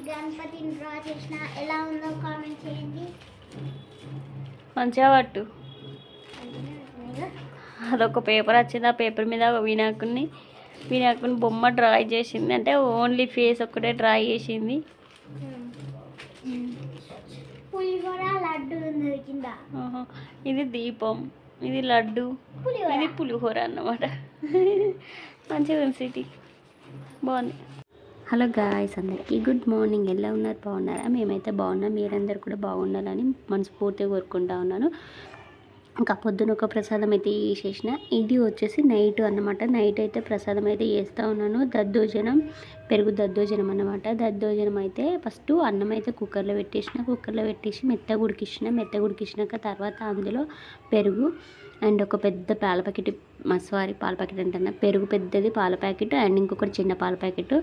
గణపతిని డ్రా చేసిన ఎలా ఉందో కామెంట్ చేయండి. మంచిగా పట్టు. అదొక పేపర్ వచ్చింది, ఆ పేపర్ మీద వినాయకుని బొమ్మ డ్రా చేసింది. అంటే ఓన్లీ ఫేస్ ఒక్కటే డ్రా చేసింది. పులిహోర లడ్డు ఉంది కింద. ఇది దీపం, ఇది లడ్డు, ఇది పులిహోర అన్నమాట. మంచిగా ఉంది సిటీ, బాగుంది. హలో గాయ్స్, అందరికీ గుడ్ మార్నింగ్. ఎలా ఉన్నారు? బాగున్నారా? మేమైతే బాగున్నాం. మీరందరూ కూడా బాగుండాలని మనస్ఫూర్తిగా కోరుకుంటా ఉన్నాను. ఇంకా పొద్దున ఒక ప్రసాదం అయితే చేసిన. ఇది వచ్చేసి నైట్ అన్నమాట. నైట్ అయితే ప్రసాదం అయితే చేస్తూ ఉన్నాను. దద్దోజనం, పెరుగు దద్దోజనం అన్నమాట. దద్దోజనం అయితే ఫస్ట్ అన్నం అయితే కుక్కర్లో పెట్టేసి మెత్తగా ఉడికించినాక తర్వాత అందులో పెరుగు అండ్ ఒక పెద్ద పాల ప్యాకెట్, పాల ప్యాకెట్ అంటున్నా, పెరుగు పెద్దది పాల ప్యాకెట్ అండ్ ఇంకొకటి చిన్న పాల ప్యాకెట్,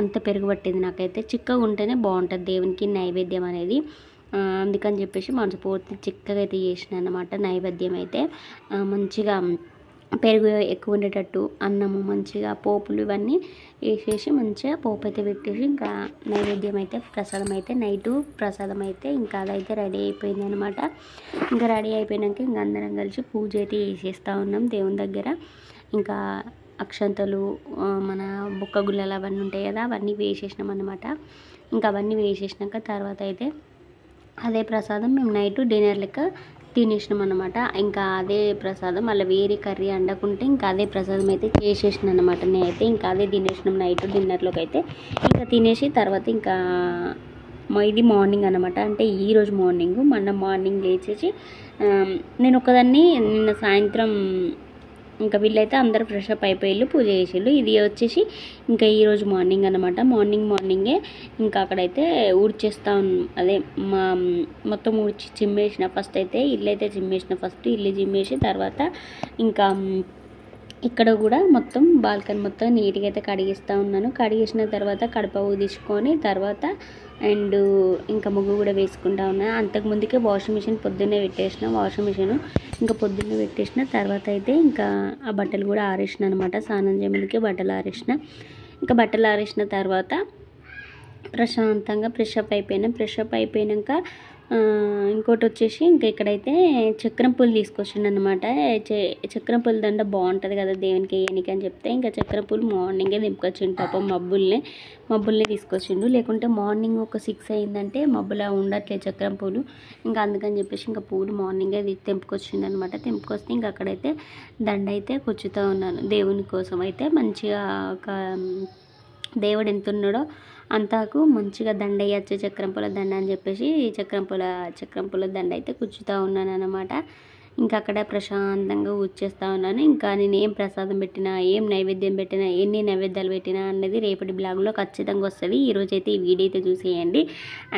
అంత పెరుగు పట్టింది. నాకైతే చిక్కగా ఉంటేనే బాగుంటుంది దేవునికి నైవేద్యం అనేది. అందుకని చెప్పేసి మనస్ఫూర్తి చిక్కగా అయితే చేసిన అన్నమాట. నైవేద్యం అయితే మంచిగా పెరుగు ఎక్కువ ఉండేటట్టు అన్నము మంచిగా పోపులు ఇవన్నీ వేసేసి మంచిగా పోపు అయితే పెట్టేసి ఇంకా నైవేద్యం అయితే ప్రసాదం అయితే నైటు ప్రసాదం అయితే ఇంకా అదైతే రెడీ అయిపోయింది అనమాట. ఇంకా రెడీ అయిపోయినాక ఇంకా అందరం కలిసి పూజ అయితే చేసేస్తూ ఉన్నాం దేవుని దగ్గర. ఇంకా అక్షంతలు, మన బుక్క గుళ్ళలు అవన్నీ ఉంటాయి కదా, అవన్నీ వేసేసినాం అన్నమాట. ఇంకా అవన్నీ వేసేసినాక తర్వాత అయితే అదే ప్రసాదం మేము నైట్ డిన్నర్ లెక్క తినేసినాం అన్నమాట. ఇంకా అదే ప్రసాదం మళ్ళీ వేరే కర్రీ వండకుంటే ఇంకా అదే ప్రసాదం అయితే చేసేసినాం అన్నమాట. నేనైతే ఇంకా అదే తినేసినాం నైట్ డిన్నర్లోకి అయితే. ఇంకా తినేసి తర్వాత ఇంకా ఇది మార్నింగ్ అనమాట. అంటే ఈరోజు మార్నింగ్, మొన్న మార్నింగ్ లేచేసి నేను ఒకదాన్ని నిన్న సాయంత్రం ఇంకా వీళ్ళైతే అందరూ ఫ్రెష్ అప్ అయిపోయి పూజ చేసేళ్ళు. ఇది వచ్చేసి ఇంకా ఈరోజు మార్నింగ్ అనమాట. మార్నింగే ఇంకా అక్కడైతే ఊడ్చేస్తా అదే మొత్తం ఊడ్చి చిమ్మేసిన. ఫస్ట్ అయితే ఇల్లు అయితే చిమ్మేసిన. ఇల్లు చిమ్మేసి తర్వాత ఇంకా ఇక్కడ కూడా మొత్తం బాల్కనీ మొత్తం నీట్గా అయితే కడిగిస్తూ ఉన్నాను. కడిగేసిన తర్వాత కడప తీసుకొని తర్వాత అండ్ ఇంకా ముగ్గు కూడా వేసుకుంటా ఉన్నాను. అంతకుముందుకే వాషింగ్ మిషన్ పొద్దున్నే పెట్టేసిన. ఇంకా పొద్దున్నే పెట్టేసిన తర్వాత అయితే ఇంకా ఆ బట్టలు కూడా ఆరేసిన అనమాట. స్నానం చేయముందుకే బట్టలు ఆరేసిన. ఇంకా బట్టలు ఆరేసిన తర్వాత ప్రశాంతంగా ఫ్రెష్ అప్ అయిపోయినాక ఇంకోటి వచ్చేసి ఇంకా ఇక్కడైతే చక్రం పూలు తీసుకొచ్చిండు అనమాట. చక్రం పూల దండ బాగుంటుంది కదా దేవునికి వేయనికి అని చెప్తే ఇంకా చక్రం పూలు మార్నింగే దింపుకొచ్చిండు. పాపం మబ్బుల్ని తీసుకొచ్చిండు. లేకుంటే మార్నింగ్ ఒక 6 అయిందంటే మబ్బులా ఉండట్లేదు చక్రం పూలు. ఇంకా అందుకని చెప్పేసి ఇంకా పూలు మార్నింగే తెంపుకొచ్చిండు అనమాట. తెంపుకొస్తే ఇంకా అక్కడైతే దండ అయితే కూర్చుతూ ఉన్నాను దేవుని కోసం అయితే. మంచిగా ఒక దేవుడు ఎంత ఉన్నాడో అంతాకు మంచిగా దండ వేయచ్చు, చక్రం పూల దండ అని చెప్పేసి చక్రం పూల దండ అయితే కూర్చుతూ ఉన్నాను అనమాట. ఇంకా అక్కడ ప్రశాంతంగా కూర్చేస్తూ ఉన్నాను. ఇంకా నేను ఏం ప్రసాదం పెట్టినా, ఏం నైవేద్యం పెట్టినా, ఎన్ని నైవేద్యాలు పెట్టినా అన్నది రేపటి బ్లాగ్లో ఖచ్చితంగా వస్తుంది. ఈరోజు అయితే ఈ వీడియో అయితే చూసేయండి.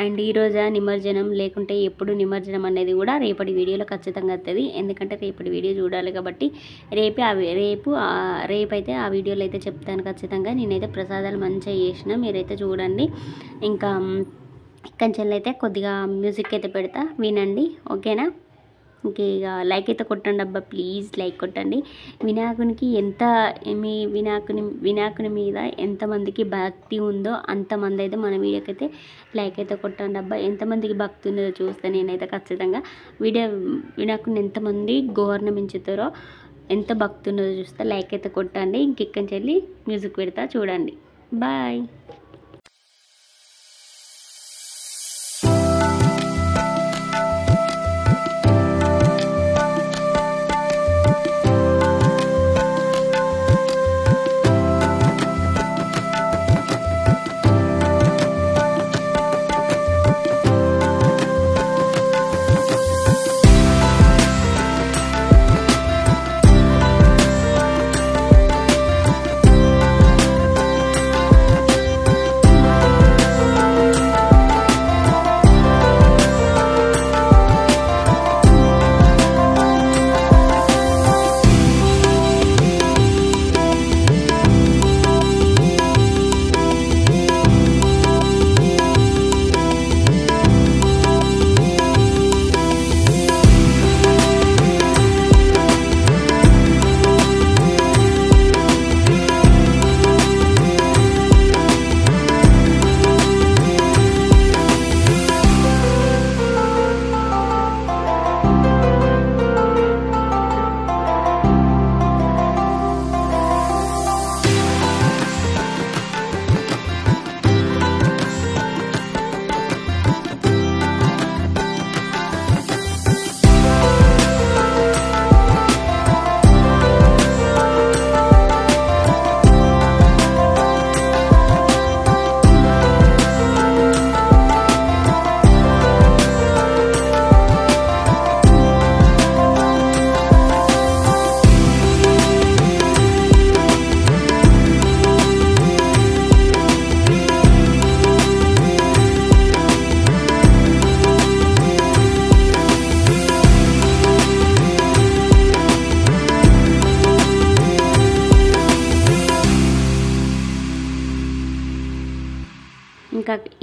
అండ్ ఈరోజు నిమజ్జనం లేకుంటే ఎప్పుడు నిమజ్జనం అనేది కూడా రేపటి వీడియోలో ఖచ్చితంగా వస్తుంది. ఎందుకంటే రేపటి వీడియో చూడాలి కాబట్టి రేపైతే ఆ వీడియోలో అయితే చెప్తాను ఖచ్చితంగా. నేనైతే ప్రసాదాలు మంచిగా చేసిన, మీరైతే చూడండి. ఇంకా ఇక్కడి అయితే కొద్దిగా మ్యూజిక్ అయితే పెడతా, వినండి ఓకేనా. ఇంక లైక్ అయితే కొట్టండి అబ్బా, ప్లీజ్ లైక్ కొట్టండి. వినాయకునికి వినాయకుని మీద ఎంతమందికి భక్తి ఉందో అంతమంది అయితే మన వీడియోకి అయితే లైక్ అయితే కొట్టండి అబ్బా. ఎంతమందికి భక్తి ఉందో చూస్తే నేనైతే ఖచ్చితంగా వినాయకుని ఎంతమంది గవర్నమెంచుతారో ఎంత భక్తి ఉన్నదో చూస్తే లైక్ అయితే కొట్టండి. ఇంకెక్కడి వెళ్ళి మ్యూజిక్ పెడతా చూడండి. బాయ్.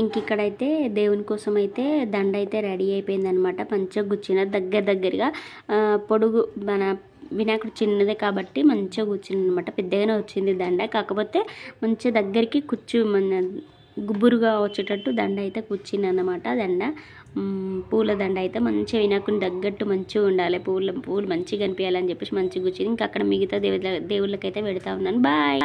ఇక్కడైతే దేవుని కోసం అయితే దండ అయితే రెడీ అయిపోయింది అనమాట. మంచిగా కూర్చున్న దగ్గరగా పొడుగు మన వినాయకుడు చిన్నదే కాబట్టి మంచిగా కూర్చుంది అనమాట. పెద్దగానే వచ్చింది దండ, కాకపోతే మంచిగా దగ్గరికి మన గుబురుగా వచ్చేటట్టు దండ అయితే కూర్చుంది అన్నమాట. పూల దండ అయితే మంచిగా వినాయకుని తగ్గట్టు మంచిగా ఉండాలి, పూలు మంచిగా కనిపించాలని చెప్పేసి మంచిగా కూర్చుంది. ఇంకా అక్కడ మిగతా దేవుళ్ళకైతే పెడతా ఉన్నాను. బాయ్.